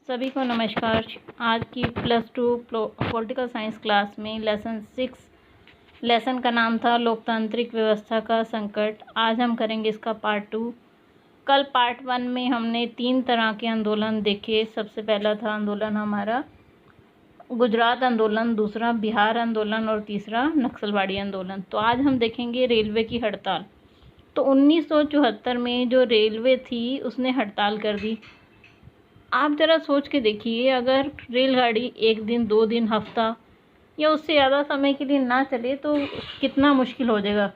सभी को नमस्कार। आज की +2 पॉलिटिकल साइंस क्लास में लेसन 6 लेसन का नाम था लोकतांत्रिक व्यवस्था का संकट। आज हम करेंगे इसका पार्ट 2। कल पार्ट 1 में हमने 3 तरह के आंदोलन देखे। सबसे पहला था आंदोलन हमारा गुजरात आंदोलन, दूसरा बिहार आंदोलन और तीसरा नक्सलवाड़ी आंदोलन। तो आज हम देखेंगे रेलवे की हड़ताल। तो 1974 में जो रेलवे थी उसने हड़ताल कर दी। आप ज़रा सोच के देखिए, अगर रेलगाड़ी 1 दिन 2 दिन हफ्ता या उससे ज़्यादा समय के लिए ना चले तो कितना मुश्किल हो जाएगा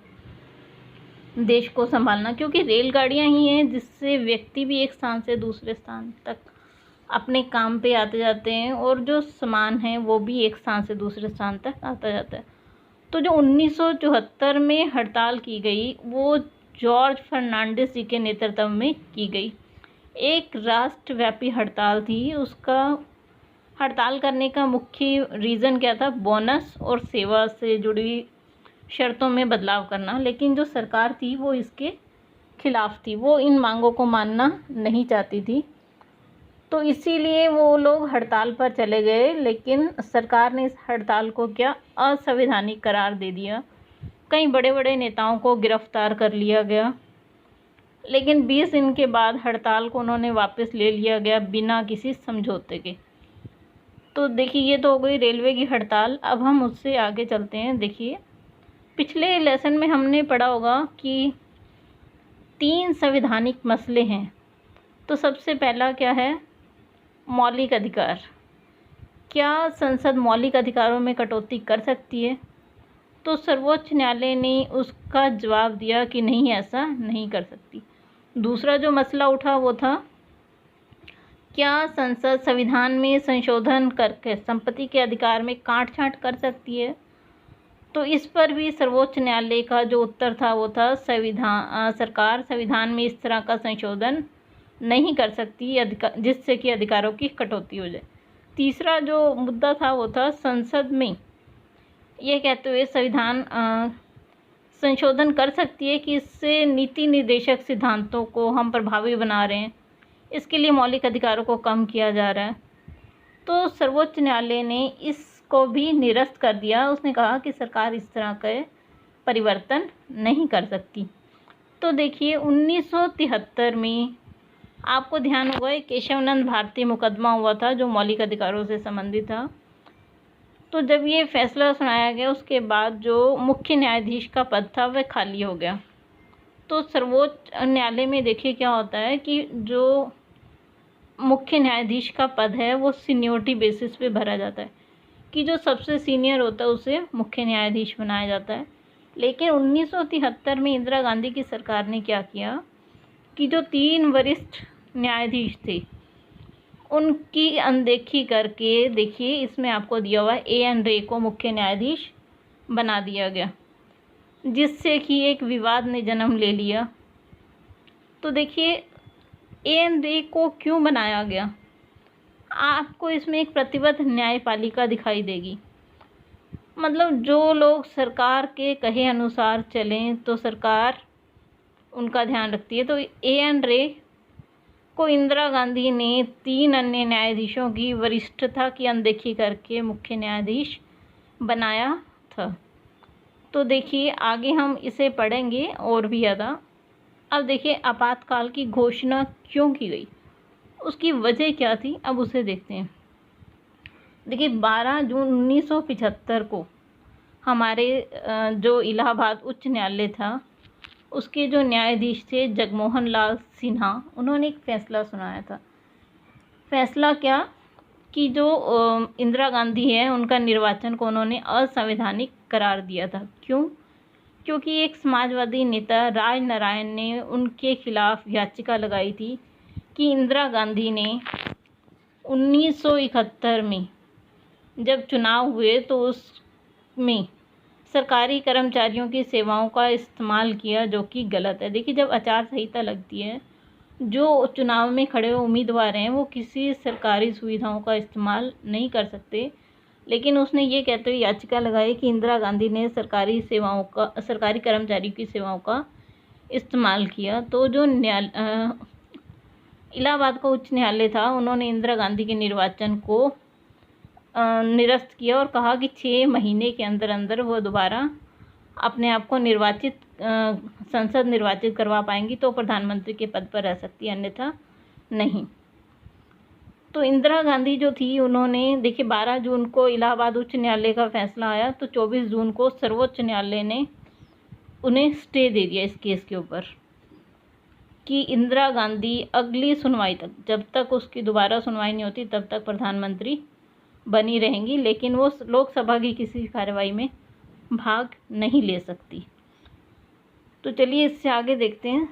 देश को संभालना। क्योंकि रेलगाड़ियां ही हैं जिससे व्यक्ति भी एक स्थान से दूसरे स्थान तक अपने काम पे आते जाते हैं और जो सामान है वो भी एक स्थान से दूसरे स्थान तक आता जाता है। तो जो 1974 में हड़ताल की गई वो जॉर्ज फर्नांडिस जी के नेतृत्व में की गई। एक राष्ट्रव्यापी हड़ताल थी। उसका हड़ताल करने का मुख्य रीज़न क्या था? बोनस और सेवा से जुड़ी शर्तों में बदलाव करना। लेकिन जो सरकार थी वो इसके खिलाफ थी, वो इन मांगों को मानना नहीं चाहती थी। तो इसीलिए वो लोग हड़ताल पर चले गए। लेकिन सरकार ने इस हड़ताल को क्या असंवैधानिक करार दे दिया। कई बड़े बड़े नेताओं को गिरफ्तार कर लिया गया। लेकिन 20 दिन के बाद हड़ताल को उन्होंने वापस ले लिया गया बिना किसी समझौते के। तो देखिए, ये तो हो गई रेलवे की हड़ताल। अब हम उससे आगे चलते हैं। देखिए, पिछले लेसन में हमने पढ़ा होगा कि 3 संवैधानिक मसले हैं। तो सबसे पहला क्या है? मौलिक अधिकार। क्या संसद मौलिक अधिकारों में कटौती कर सकती है? तो सर्वोच्च न्यायालय ने उसका जवाब दिया कि नहीं, ऐसा नहीं कर सकती। दूसरा जो मसला उठा वो था, क्या संसद संविधान में संशोधन करके संपत्ति के अधिकार में काट-छाँट कर सकती है? तो इस पर भी सर्वोच्च न्यायालय का जो उत्तर था वो था सरकार संविधान में इस तरह का संशोधन नहीं कर सकती जिससे कि अधिकारों की कटौती हो जाए। तीसरा जो मुद्दा था वो था संसद में ये कहते हुए संविधान संशोधन कर सकती है कि इससे नीति निर्देशक सिद्धांतों को हम प्रभावी बना रहे हैं, इसके लिए मौलिक अधिकारों को कम किया जा रहा है। तो सर्वोच्च न्यायालय ने इसको भी निरस्त कर दिया। उसने कहा कि सरकार इस तरह के परिवर्तन नहीं कर सकती। तो देखिए, 1973 में आपको ध्यान होगा एक केशवनंद भारती मुकदमा हुआ था जो मौलिक अधिकारों से संबंधित था। तो जब ये फैसला सुनाया गया उसके बाद जो मुख्य न्यायाधीश का पद था वह खाली हो गया। तो सर्वोच्च न्यायालय में देखिए क्या होता है कि जो मुख्य न्यायाधीश का पद है वो सीनियरिटी बेसिस पे भरा जाता है कि जो सबसे सीनियर होता है उसे मुख्य न्यायाधीश बनाया जाता है। लेकिन 1973 में इंदिरा गांधी की सरकार ने क्या किया कि जो 3 वरिष्ठ न्यायाधीश थे उनकी अनदेखी करके, देखिए इसमें आपको दिया हुआ है, A.N. रे को मुख्य न्यायाधीश बना दिया गया, जिससे कि एक विवाद ने जन्म ले लिया। तो देखिए, A.N. रे को क्यों बनाया गया? आपको इसमें एक प्रतिबद्ध न्यायपालिका दिखाई देगी। मतलब जो लोग सरकार के कहे अनुसार चलें तो सरकार उनका ध्यान रखती है। तो A.N. रे को इंदिरा गांधी ने 3 अन्य न्यायाधीशों की वरिष्ठता की अनदेखी करके मुख्य न्यायाधीश बनाया था। तो देखिए, आगे हम इसे पढ़ेंगे और भी ज़्यादा। अब देखिए, आपातकाल की घोषणा क्यों की गई, उसकी वजह क्या थी, अब उसे देखते हैं। देखिए, 12 जून 1975 को हमारे जो इलाहाबाद उच्च न्यायालय था उसके जो न्यायाधीश थे जगमोहन लाल सिन्हा, उन्होंने एक फ़ैसला सुनाया था। फ़ैसला क्या कि जो इंदिरा गांधी है उनका निर्वाचन को उन्होंने असंवैधानिक करार दिया था। क्यों? क्योंकि एक समाजवादी नेता राजनारायण ने उनके खिलाफ याचिका लगाई थी कि इंदिरा गांधी ने 1971 में जब चुनाव हुए तो उसमें सरकारी कर्मचारियों की सेवाओं का इस्तेमाल किया, जो कि गलत है। देखिए, जब आचार संहिता लगती है, जो चुनाव में खड़े हुए उम्मीदवार हैं वो किसी सरकारी सुविधाओं का इस्तेमाल नहीं कर सकते। लेकिन उसने ये कहते हुए याचिका लगाई कि इंदिरा गांधी ने सरकारी कर्मचारियों की सेवाओं का इस्तेमाल किया। तो जो इलाहाबाद का उच्च न्यायालय था, उन्होंने इंदिरा गांधी के निर्वाचन को निरस्त किया और कहा कि 6 महीने के अंदर अंदर वो दोबारा अपने आप को संसद निर्वाचित करवा पाएंगी तो प्रधानमंत्री के पद पर रह सकती है, अन्यथा नहीं। तो इंदिरा गांधी जो थी, उन्होंने देखिए 12 जून को इलाहाबाद उच्च न्यायालय का फैसला आया, तो 24 जून को सर्वोच्च न्यायालय ने उन्हें स्टे दे दिया इस केस के ऊपर कि इंदिरा गांधी अगली सुनवाई तक, जब तक उसकी दोबारा सुनवाई नहीं होती तब तक प्रधानमंत्री बनी रहेंगी, लेकिन वो लोकसभा की किसी कार्यवाही में भाग नहीं ले सकती। तो चलिए इससे आगे देखते हैं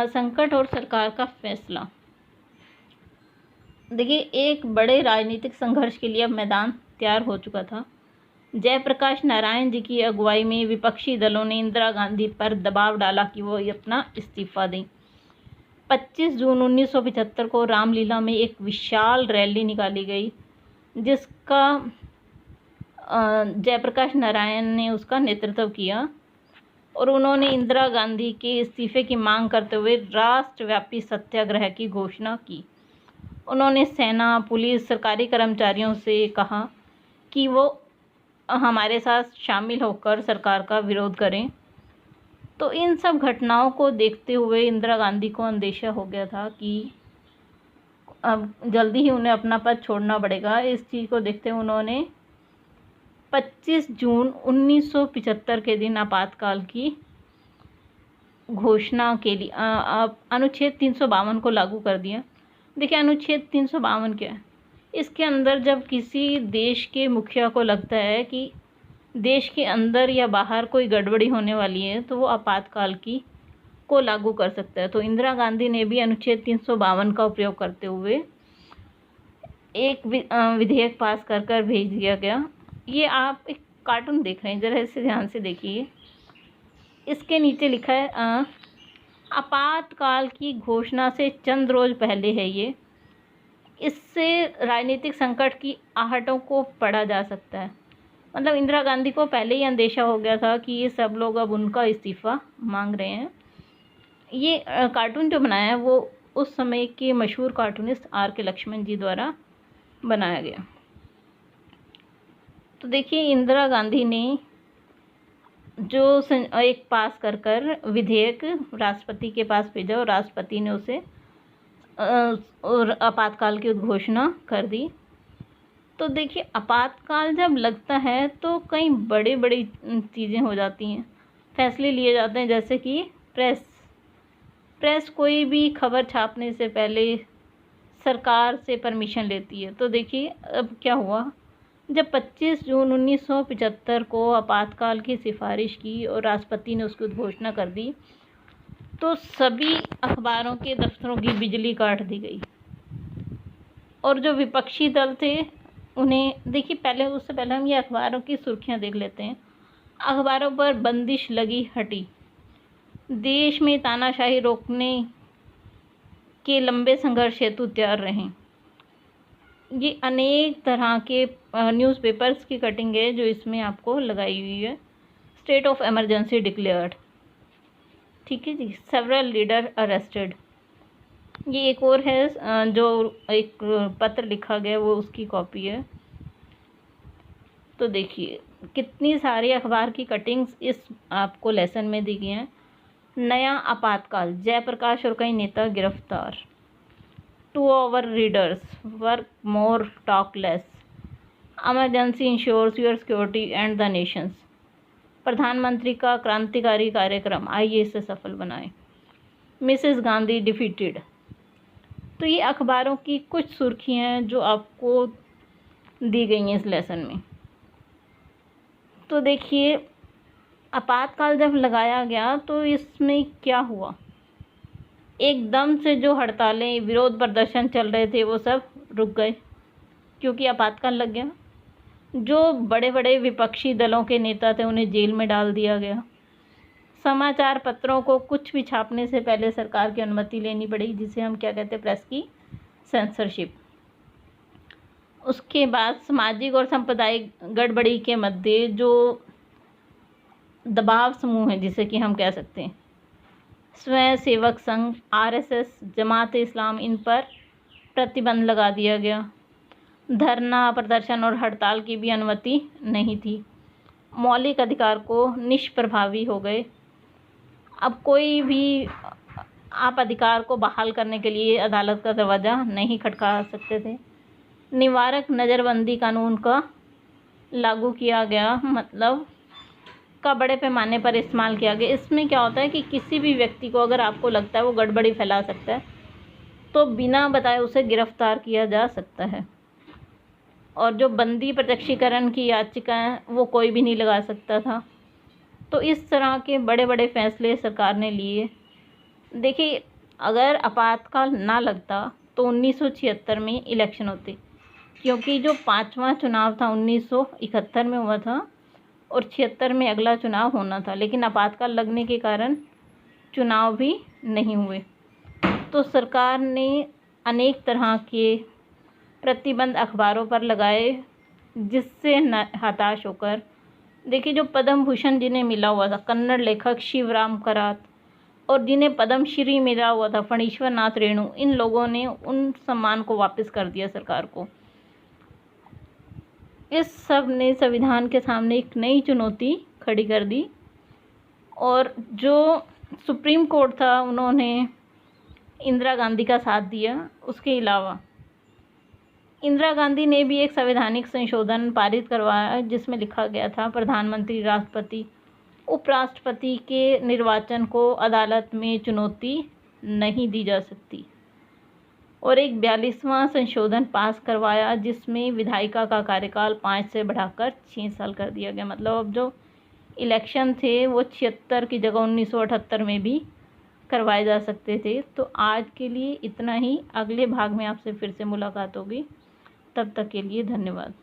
संकट और सरकार का फैसला। देखिए एक बड़े राजनीतिक संघर्ष के लिए अब मैदान तैयार हो चुका था। जयप्रकाश नारायण जी की अगुवाई में विपक्षी दलों ने इंदिरा गांधी पर दबाव डाला कि वो अपना इस्तीफा दें। 25 जून 1975 को रामलीला में एक विशाल रैली निकाली गई, जिसका जयप्रकाश नारायण ने उसका नेतृत्व किया और उन्होंने इंदिरा गांधी के इस्तीफे की मांग करते हुए राष्ट्रव्यापी सत्याग्रह की घोषणा की। उन्होंने सेना, पुलिस, सरकारी कर्मचारियों से कहा कि वो हमारे साथ शामिल होकर सरकार का विरोध करें। तो इन सब घटनाओं को देखते हुए इंदिरा गांधी को अंदेशा हो गया था कि अब जल्दी ही उन्हें अपना पद छोड़ना पड़ेगा। इस चीज़ को देखते हुए उन्होंने 25 जून 1975 के दिन आपातकाल की घोषणा के लिए अनुच्छेद 352 को लागू कर दिया। देखिए अनुच्छेद 352 क्या है? इसके अंदर जब किसी देश के मुखिया को लगता है कि देश के अंदर या बाहर कोई गड़बड़ी होने वाली है तो वो आपातकाल को लागू कर सकता है। तो इंदिरा गांधी ने भी अनुच्छेद 352 का उपयोग करते हुए एक विधेयक पास कर भेज दिया गया। ये आप एक कार्टून देख रहे हैं, ज़रा इसे ध्यान से देखिए। इसके नीचे लिखा है आपातकाल की घोषणा से चंद रोज पहले है ये। इससे राजनीतिक संकट की आहटों को पढ़ा जा सकता है। मतलब इंदिरा गांधी को पहले ही अंदेशा हो गया था कि ये सब लोग अब उनका इस्तीफ़ा मांग रहे हैं। ये कार्टून जो बनाया है वो उस समय के मशहूर कार्टूनिस्ट R.K. लक्ष्मण जी द्वारा बनाया गया। तो देखिए इंदिरा गांधी ने जो एक पास कर विधेयक राष्ट्रपति के पास भेजा और राष्ट्रपति ने उसे और आपातकाल की घोषणा कर दी। तो देखिए आपातकाल जब लगता है तो कई बड़ी चीज़ें हो जाती हैं, फैसले लिए जाते हैं, जैसे कि प्रेस कोई भी खबर छापने से पहले सरकार से परमिशन लेती है। तो देखिए अब क्या हुआ, जब 25 जून 1975 को आपातकाल की सिफारिश की और राष्ट्रपति ने उसकी घोषणा कर दी तो सभी अखबारों के दफ्तरों की बिजली काट दी गई और जो विपक्षी दल थे उन्हें देखिए उससे पहले हम ये अखबारों की सुर्खियां देख लेते हैं। अखबारों पर बंदिश लगी हटी, देश में तानाशाही रोकने के लंबे संघर्ष हेतु तैयार रहें। ये अनेक तरह के न्यूज़पेपर्स की कटिंग है जो इसमें आपको लगाई हुई है। स्टेट ऑफ इमरजेंसी डिक्लेयर्ड, ठीक है जी। सेवरल लीडर अरेस्टेड, ये एक और है जो एक पत्र लिखा गया वो उसकी कॉपी है। तो देखिए कितनी सारी अखबार की कटिंग्स इस आपको लेसन में दी गई हैं। नया आपातकाल, जयप्रकाश और कई नेता गिरफ्तार। To our readers, work more talk less. Emergency insures your security and the nations. प्रधानमंत्री का क्रांतिकारी कार्यक्रम, आइए इसे सफल बनाएं। Mrs Gandhi defeated. तो ये अखबारों की कुछ सुर्खियां हैं जो आपको दी गई हैं इस लेसन में। तो देखिए आपातकाल जब लगाया गया तो इसमें क्या हुआ, एकदम से जो हड़तालें, विरोध प्रदर्शन चल रहे थे वो सब रुक गए क्योंकि आपातकाल लग गया। जो बड़े बड़े विपक्षी दलों के नेता थे उन्हें जेल में डाल दिया गया। समाचार पत्रों को कुछ भी छापने से पहले सरकार की अनुमति लेनी पड़ी, जिसे हम क्या कहते हैं, प्रेस की सेंसरशिप। उसके बाद सामाजिक और सांप्रदायिक गड़बड़ी के मध्य जो दबाव समूह है, जिसे कि हम कह सकते हैं, स्वयं सेवक संघ, आरएसएस, जमात इस्लाम, इन पर प्रतिबंध लगा दिया गया। धरना, प्रदर्शन और हड़ताल की भी अनुमति नहीं थी। मौलिक अधिकार को निष्प्रभावी हो गए। अब कोई भी आप अधिकार को बहाल करने के लिए अदालत का दरवाज़ा नहीं खटखटा सकते थे। निवारक नज़रबंदी कानून का लागू किया गया, मतलब का बड़े पैमाने पर इस्तेमाल किया गया। इसमें क्या होता है कि किसी भी व्यक्ति को अगर आपको लगता है वो गड़बड़ी फैला सकता है तो बिना बताए उसे गिरफ्तार किया जा सकता है। और जो बंदी प्रत्यक्षीकरण की याचिका है वो कोई भी नहीं लगा सकता था। तो इस तरह के बड़े बड़े फैसले सरकार ने लिए। देखिए, अगर आपातकाल ना लगता तो 1976 में इलेक्शन होते, क्योंकि जो 5वां चुनाव था 1971 में हुआ था और 76 में अगला चुनाव होना था, लेकिन आपातकाल लगने के कारण चुनाव भी नहीं हुए। तो सरकार ने अनेक तरह के प्रतिबंध अखबारों पर लगाए, जिससे हताश होकर, देखिए, जो पद्म भूषण जिन्हें मिला हुआ था कन्नड़ लेखक शिवराम करात और जिन्हें पद्म श्री मिला हुआ था फणीश्वर नाथ रेणु, इन लोगों ने उन सम्मान को वापस कर दिया सरकार को। इस सब ने संविधान के सामने एक नई चुनौती खड़ी कर दी। और जो सुप्रीम कोर्ट था उन्होंने इंदिरा गांधी का साथ दिया। उसके अलावा इंदिरा गांधी ने भी एक संवैधानिक संशोधन पारित करवाया, जिसमें लिखा गया था प्रधानमंत्री, राष्ट्रपति, उपराष्ट्रपति के निर्वाचन को अदालत में चुनौती नहीं दी जा सकती। और एक 42वां संशोधन पास करवाया, जिसमें विधायिका का कार्यकाल 5 से बढ़ाकर 6 साल कर दिया गया। मतलब अब जो इलेक्शन थे वो 76 की जगह 1978 में भी करवाए जा सकते थे। तो आज के लिए इतना ही। अगले भाग में आपसे फिर से मुलाकात होगी। तब तक के लिए धन्यवाद।